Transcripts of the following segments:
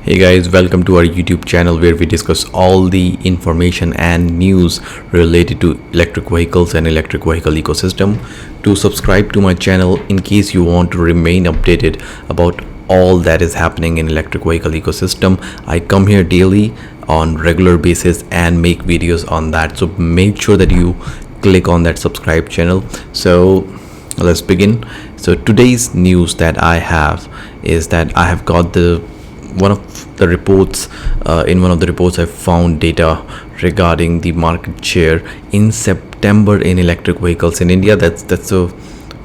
Hey guys, welcome to our YouTube channel where we discuss all the information and news related to electric vehicles and electric vehicle ecosystem. To subscribe to my channel in case you want to remain updated about all that is happening in electric vehicle ecosystem. I come here daily on regular basis and make videos on that. So make sure that you click on that subscribe channel. So let's begin. So today's news that I have is that I have got one of the reports. In one of the reports I found data regarding the market share in September in electric vehicles in India. That's a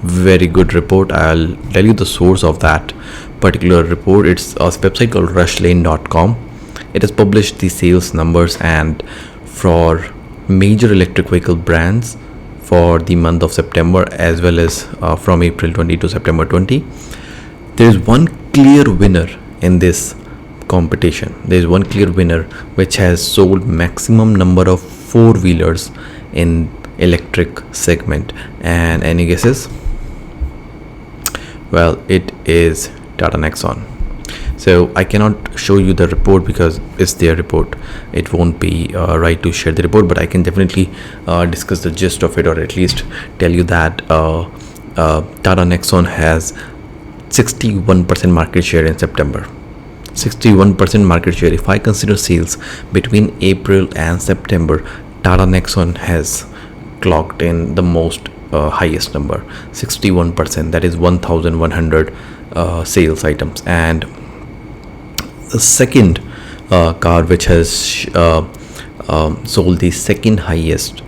very good report. I'll tell you the source of that particular report. It's a website called rushlane.com. It has published the sales numbers and for major electric vehicle brands for the month of September as well as from April 20 to September 20. There is one clear winner in this competition. There is one clear winner which has sold maximum number of four-wheelers in electric segment. And any guesses? Well, it is Tata Nexon. So I cannot show you the report because it's their report. It won't be right to share the report, but I can definitely discuss the gist of it, or at least tell you that Tata Nexon has 61% market share in September. 61% market share. If I consider sales between April and September, Tata Nexon has clocked in the most highest number, 61%. That is 1,100 sales items. And the second car which has sold the second highest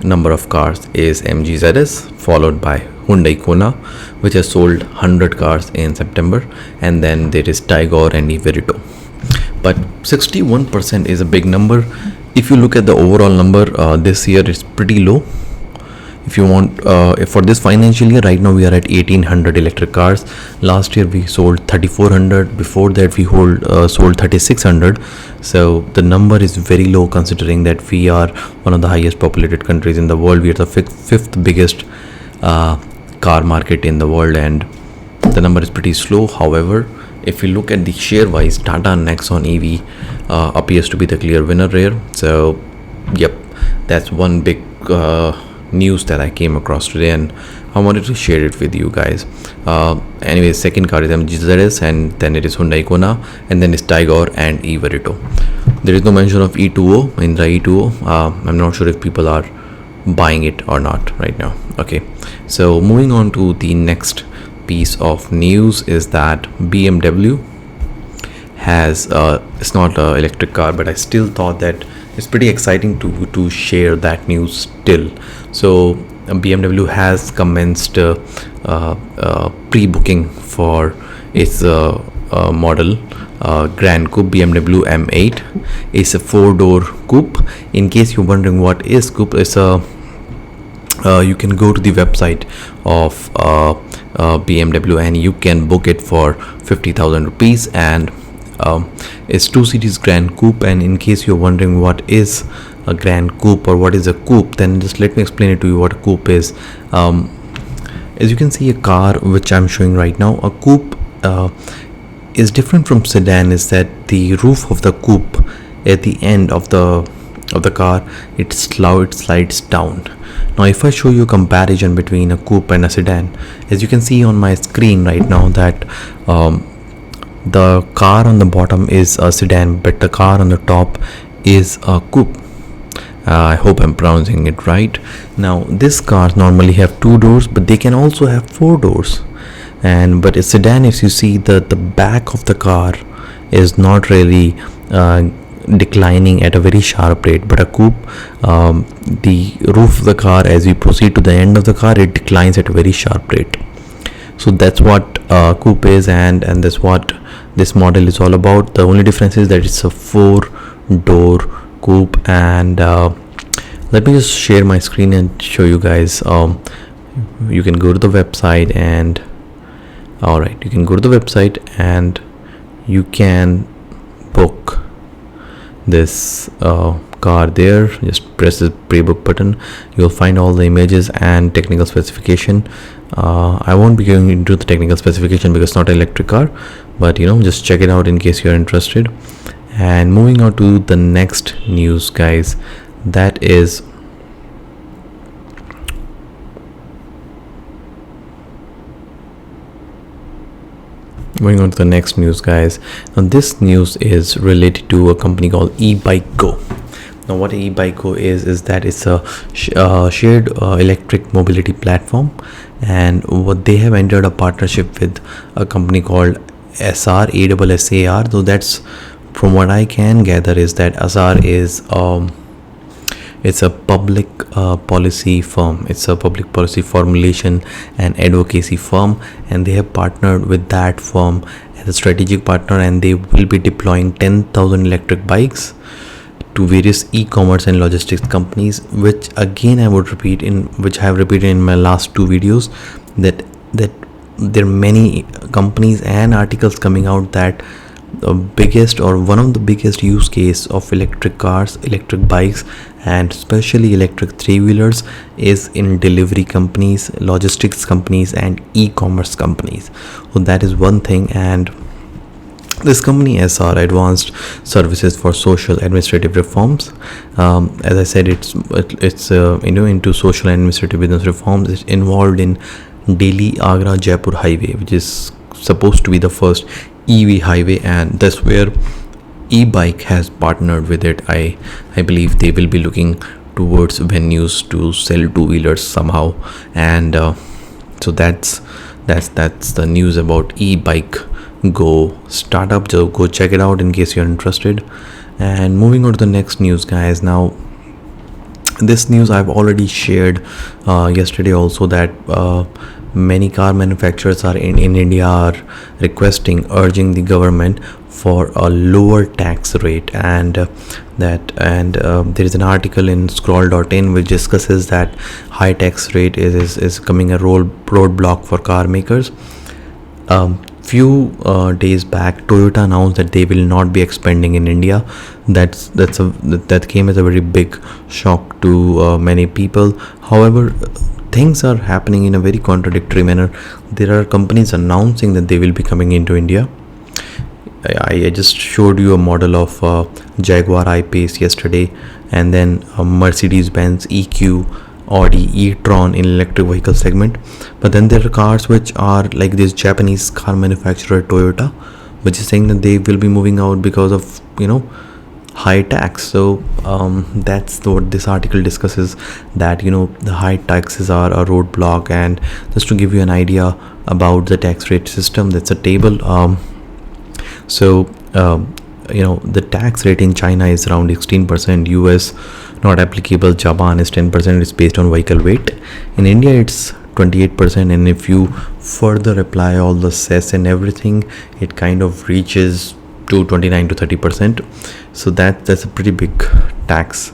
number of cars is MG ZS, followed by Hyundai Kona, which has sold 100 cars in September, and then there is Tigor and Everito. But 61% is a big number. If you look at the overall number, this year it's pretty low. If you want, for this financial year, right now we are at 1800 electric cars. Last year we sold 3400. Before that we sold 3600. So the number is very low considering that we are one of the highest populated countries in the world. We are the fifth biggest car market in the world, and the number is pretty slow. However, if you look at the share wise, Tata Nexon EV appears to be the clear winner here. So yep, that's one big news that I came across today, and I wanted to share it with you guys. Anyway, second car is MG ZS, and then it is Hyundai Kona, and then it's Tigor and Everito. There is no mention of E2O in the E2O. I'm not sure if people are buying it or not right now. Okay, so moving on to the next piece of news is that BMW has it's not an electric car, but I still thought that it's pretty exciting to share that news still. So BMW has commenced pre-booking for its model Gran Coupe BMW M8. It's a four-door coupe. In case you're wondering what is coupe, it's a you can go to the website of BMW and you can book it for 50,000 rupees, and it's 2 series Gran Coupe. And in case you're wondering what is a Gran Coupe or what is a coupe, then just let me explain it to you what a coupe is. As you can see, a car which I'm showing right now, a coupe is different from sedan is that the roof of the coupe at the end of the car, it slides down. Now if I show you a comparison between a coupe and a sedan, as you can see on my screen right now, that the car on the bottom is a sedan, but the car on the top is a coupe. I hope I'm pronouncing it right. Now these cars normally have 2 doors, but they can also have 4 doors. But a sedan, if you see, the back of the car is not really declining at a very sharp rate, but a coupe, the roof of the car, as we proceed to the end of the car, it declines at a very sharp rate. So that's what coupe is, and that's what this model is all about. The only difference is that it's a 4-door coupe. And let me just share my screen and show you guys. You can go to the website, and alright, you can go to the website and you can book this car there. Just press the pre-book button. You'll find all the images and technical specification. I won't be going into the technical specification because it's not an electric car, but just check it out in case you're interested. And moving on to the next news, guys, that is moving on to the next news, guys. Now this news is related to a company called e-BikeGo. Now what e-BikeGo is that it's a shared electric mobility platform, and what they have entered a partnership with a company called SR. So that's, from what I can gather, is that SR is it's a public policy firm. It's a public policy formulation and advocacy firm, and they have partnered with that firm as a strategic partner, and they will be deploying 10,000 electric bikes to various e-commerce and logistics companies, which again I would repeat which I have repeated in my last two videos, that there are many companies and articles coming out that the biggest or one of the biggest use case of electric cars, electric bikes, and especially electric three-wheelers is in delivery companies, logistics companies, and e-commerce companies. So that is one thing. And this company SR, Advanced Services for Social Administrative Reforms, as I said, it's into social and administrative business reforms. It's involved in Delhi Agra Jaipur highway, which is supposed to be the first EV highway, and that's where e-bike has partnered with it. I believe they will be looking towards venues to sell two-wheelers somehow, and so that's the news about e-BikeGo startup. So go check it out in case you're interested. And moving on to the next news, guys. Now this news I've already shared yesterday also, that many car manufacturers are in India are urging the government for a lower tax rate, and there is an article in scroll.in which discusses that high tax rate is coming a roadblock for car makers. Few days back, Toyota announced that they will not be expanding in India. That came as a very big shock to many people. However, things are happening in a very contradictory manner. There are companies announcing that they will be coming into India. I just showed you a model of Jaguar I-Pace yesterday, and then Mercedes-Benz EQ, Audi e-tron in electric vehicle segment. But then there are cars which are like this Japanese car manufacturer Toyota, which is saying that they will be moving out because of high tax. So that's what this article discusses, that the high taxes are a roadblock. And just to give you an idea about the tax rate system, that's a table. The tax rate in China is around 16%, US not applicable, Japan is 10%, it's based on vehicle weight. In India it's 28%, and if you further apply all the cess and everything, it kind of reaches to 29 to 30%. So that's a pretty big tax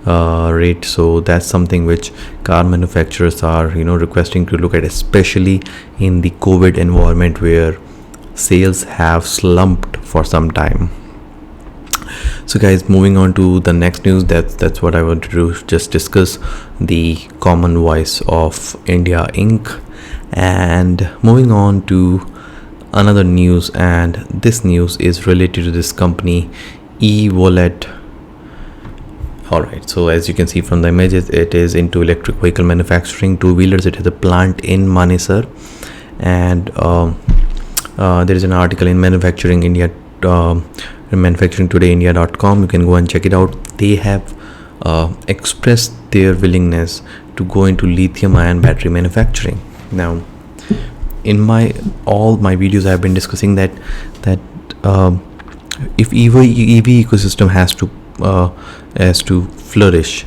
rate. So that's something which car manufacturers are requesting to look at, especially in the COVID environment where sales have slumped for some time. So guys, moving on to the next news, that's what I want to do, just discuss the Common Voice of India Inc. And moving on to another news, and this news is related to this company Evolet. Alright, so as you can see from the images, it is into electric vehicle manufacturing, two-wheelers. It has a plant in Manesar, and there is an article in Manufacturing India, manufacturingtodayindia.com. You can go and check it out. They have expressed their willingness to go into lithium-ion battery manufacturing. Now, in all my videos, I have been discussing that if EV ecosystem has to flourish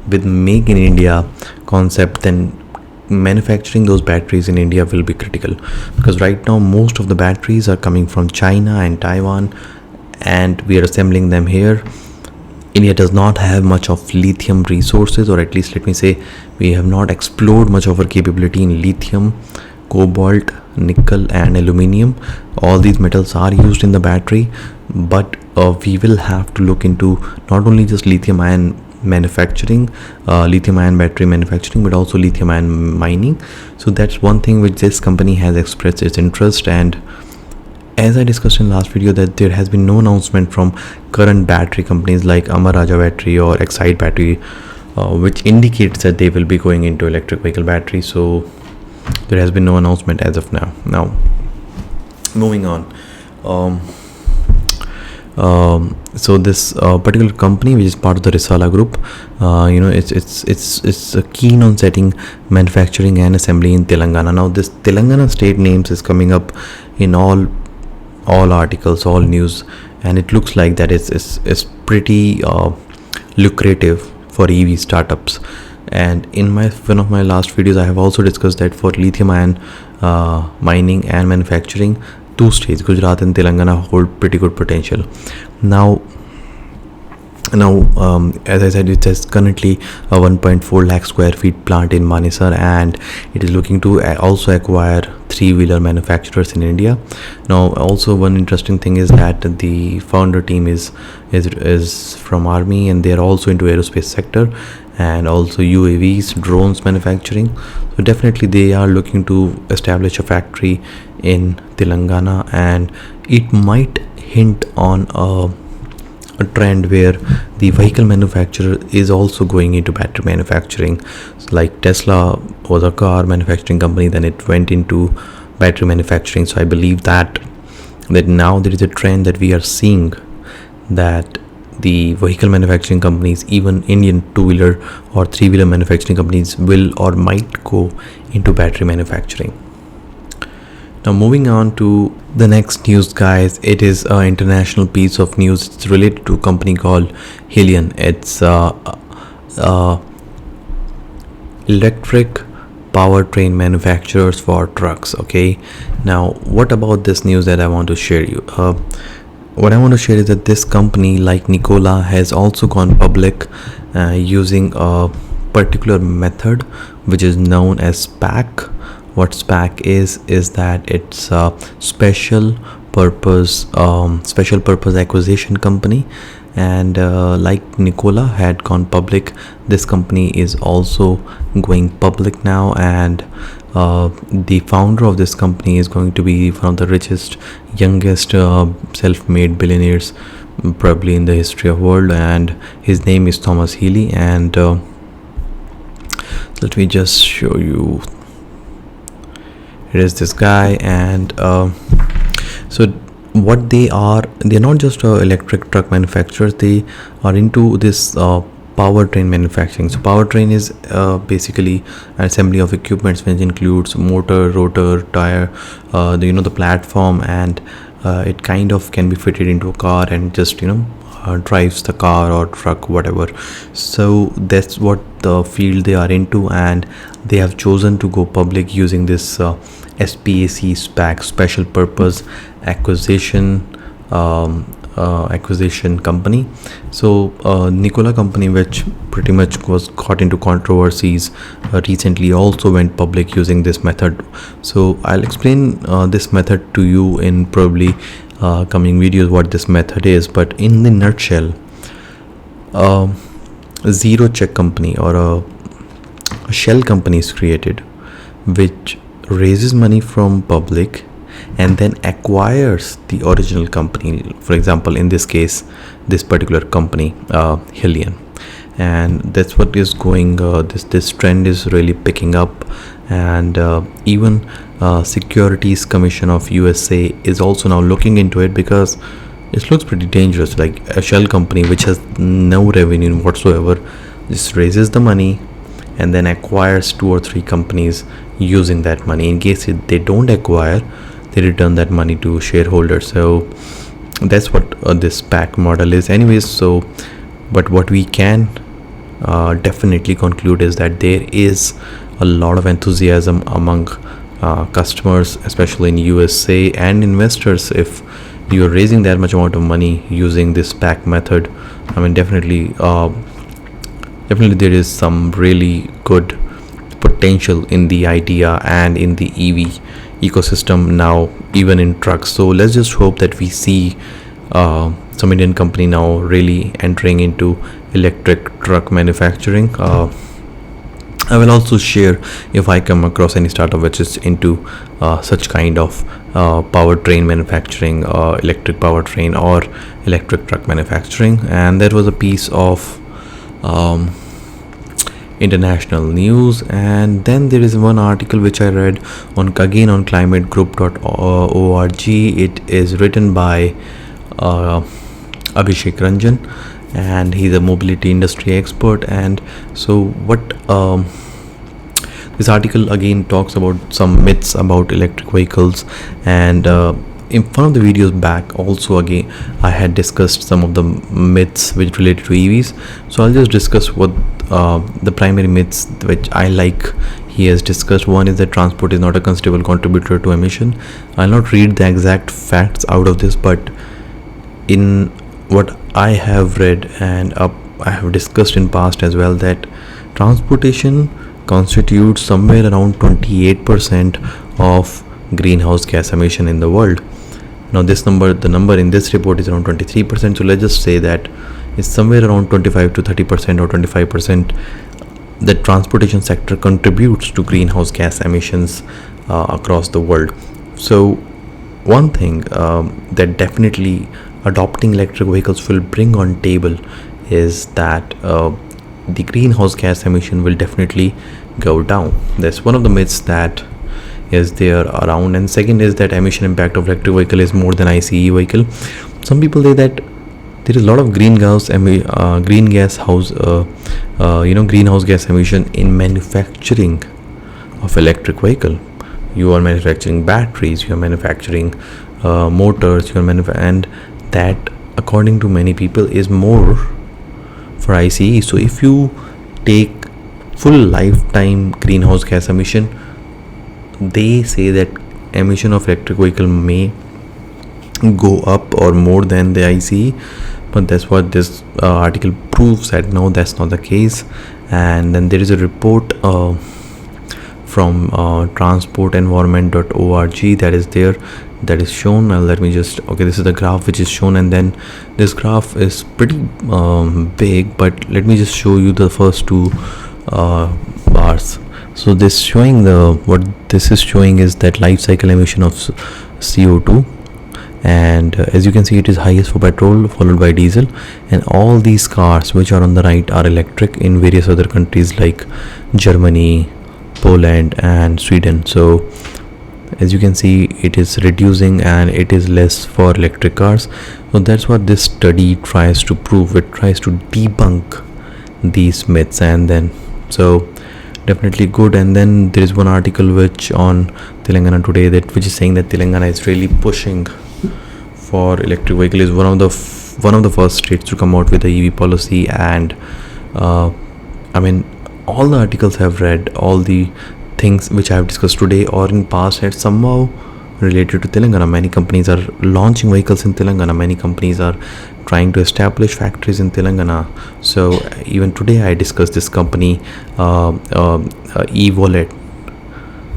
with Make in India concept, then manufacturing those batteries in India will be critical, because right now most of the batteries are coming from China and Taiwan, and we are assembling them here. India does not have much of lithium resources, or at least let me say we have not explored much of our capability in lithium, cobalt, nickel and aluminium. All these metals are used in the battery, but we will have to look into not only just lithium ion manufacturing, lithium ion battery manufacturing, but also lithium ion mining. So that's one thing which this company has expressed its interest, and as I discussed in last video, that there has been no announcement from current battery companies like Amar Raja Battery or Excite Battery, which indicates that they will be going into electric vehicle battery. So there has been no announcement as of now. Now, moving on. So this particular company, which is part of the Risala group, it's keen on setting manufacturing and assembly in Telangana. Now this Telangana state names is coming up in all articles, all news, and it looks like that it's pretty lucrative for EV startups. And in one of my last videos, I have also discussed that for lithium ion mining and manufacturing, two states, Gujarat and Telangana, hold pretty good potential. Now, as I said, it has currently a 1.4 lakh square feet plant in Manesar, and it is looking to also acquire three-wheeler manufacturers in India. Now, also one interesting thing is that the founder team is from Army, and they are also into aerospace sector and also UAVs, drones manufacturing. So definitely they are looking to establish a factory in Telangana, and it might hint on a trend where the vehicle manufacturer is also going into battery manufacturing. So like Tesla was a car manufacturing company, then it went into battery manufacturing. So I believe that now there is a trend that we are seeing, that the vehicle manufacturing companies, even Indian two-wheeler or three-wheeler manufacturing companies, will or might go into battery manufacturing. Now moving on to the next news, guys, it is an international piece of news. It's related to a company called Helion. It's electric powertrain manufacturers for trucks. Okay, now what about this news that I want to share you? What I want to share is that this company, like Nikola, has also gone public using a particular method which is known as SPAC. What SPAC is that it's a special purpose acquisition company, and like Nikola had gone public, this company is also going public now, and the founder of this company is going to be one of the richest, youngest self-made billionaires probably in the history of world, and his name is Thomas Healy. And let me just show you. Here is this guy, and so what they're not just electric truck manufacturers, they are into this powertrain manufacturing. So powertrain is basically an assembly of equipments which includes motor, rotor, tire, the platform, and it kind of can be fitted into a car and just drives the car or truck, whatever. So that's what the field they are into, and they have chosen to go public using this SPAC, special purpose acquisition company. So Nikola company, which pretty much was caught into controversies recently, also went public using this method. So I'll explain this method to you in probably coming videos what this method is, but in the nutshell, zero check company or a shell company is created which raises money from public and then acquires the original company. For example, in this case, this particular company, Helion, and that's what is going. This trend is really picking up, and even Securities Commission of USA is also now looking into it, because it looks pretty dangerous. Like a shell company which has no revenue whatsoever just raises the money and then acquires 2 or 3 companies using that money. In case they don't acquire, they return that money to shareholders. So that's what this SPAC model is anyways. So but what we can definitely conclude is that there is a lot of enthusiasm among customers, especially in USA, and investors. If you're raising that much amount of money using this SPAC method, I mean, definitely there is some really good potential in the idea and in the EV ecosystem now, even in trucks. So let's just hope that we see some Indian company now really entering into electric truck manufacturing. I will also share if I come across any startup which is into such kind of powertrain manufacturing, electric powertrain or electric truck manufacturing. And that was a piece of um, international news. And then there is one article which I read on again on climategroup.org. It is written by Abhishek Ranjan, and he's a mobility industry expert. And so what this article again talks about some myths about electric vehicles. And in one of the videos back also again I had discussed some of the myths which related to EVs. So I'll just discuss what the primary myths which I like he has discussed. One is that transport is not a considerable contributor to emission. I'll not read the exact facts out of this, but in what I have read and I have discussed in past as well, that transportation constitutes somewhere around 28% of greenhouse gas emission in the world. Now the number in this report is around 23%. So let's just say that it's somewhere around 25 to 30% or 25% the transportation sector contributes to greenhouse gas emissions across the world. So one thing that definitely adopting electric vehicles will bring on table is that the greenhouse gas emission will definitely go down. That's one of the myths that is there around. And second is that emission impact of electric vehicle is more than ICE vehicle. Some people say that there is a lot of greenhouse gas emission in manufacturing of electric vehicle. You are manufacturing batteries, you are manufacturing motors, and that according to many people is more for ICE. So if you take full lifetime greenhouse gas emission, they say that emission of electric vehicle may go up or more than the ICE, but that's what this article proves that no, that's not the case. And then there is a report from transportenvironment.org that is there, that is shown. Let me just this is the graph which is shown, and then this graph is pretty big, but let me just show you the first two bars. So this showing what this is showing is that life cycle emission of CO2, and as you can see it is highest for petrol followed by diesel, and all these cars which are on the right are electric in various other countries like Germany, Poland and Sweden. So as you can see it is reducing and it is less for electric cars. So that's what this study tries to prove. It tries to debunk these myths, and then so definitely good. And then there is one article which on Telangana Today which is saying that Telangana is really pushing for electric vehicle, is one of the first states to come out with the EV policy. And I mean all the articles I've read, all the things which I have discussed today or in past had somehow related to Telangana. Many companies are launching vehicles in Telangana. Many companies are trying to establish factories in Telangana. So even today I discussed this company Evolet,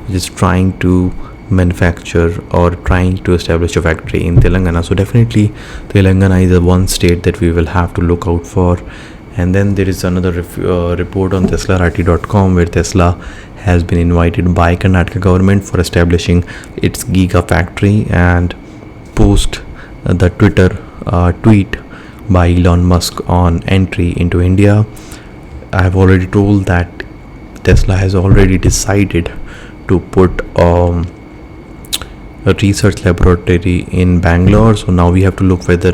which is trying to manufacture or trying to establish a factory in Telangana. So definitely Telangana is the one state that we will have to look out for. And then there is another report on teslarati.com where Tesla has been invited by Karnataka government for establishing its gigafactory, and post the Twitter tweet by Elon Musk on entry into India. I have already told that Tesla has already decided to put a research laboratory in Bangalore. So now we have to look whether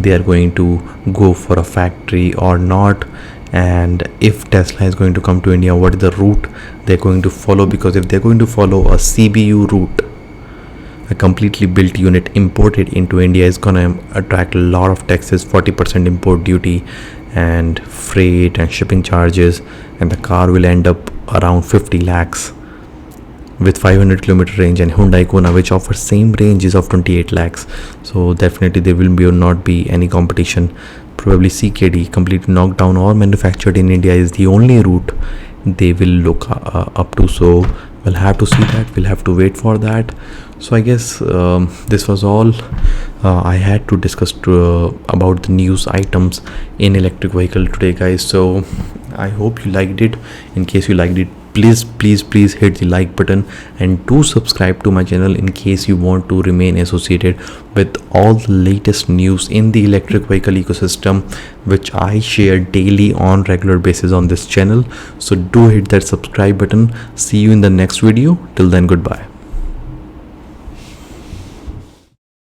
they are going to go for a factory or not, and if Tesla is going to come to India, what is the route they're going to follow. Because if they're going to follow a CBU route, a completely built unit imported into India, is going to attract a lot of taxes, 40% import duty and freight and shipping charges, and the car will end up around 50 lakhs with 500 kilometer range. And Hyundai Kona, which offers same range, is of 28 lakhs. So definitely there will not be any competition. Probably CKD, completely knocked down or manufactured in India, is the only route they will look up to. So we'll have to see that, we'll have to wait for that. So I guess this was all I had to discuss about the news items in electric vehicle today, guys. So I hope you liked it. In case you liked it, please hit the like button and do subscribe to my channel in case you want to remain associated with all the latest news in the electric vehicle ecosystem, which I share daily on regular basis on this channel. So do hit that subscribe button. See you in the next video. Till then, goodbye.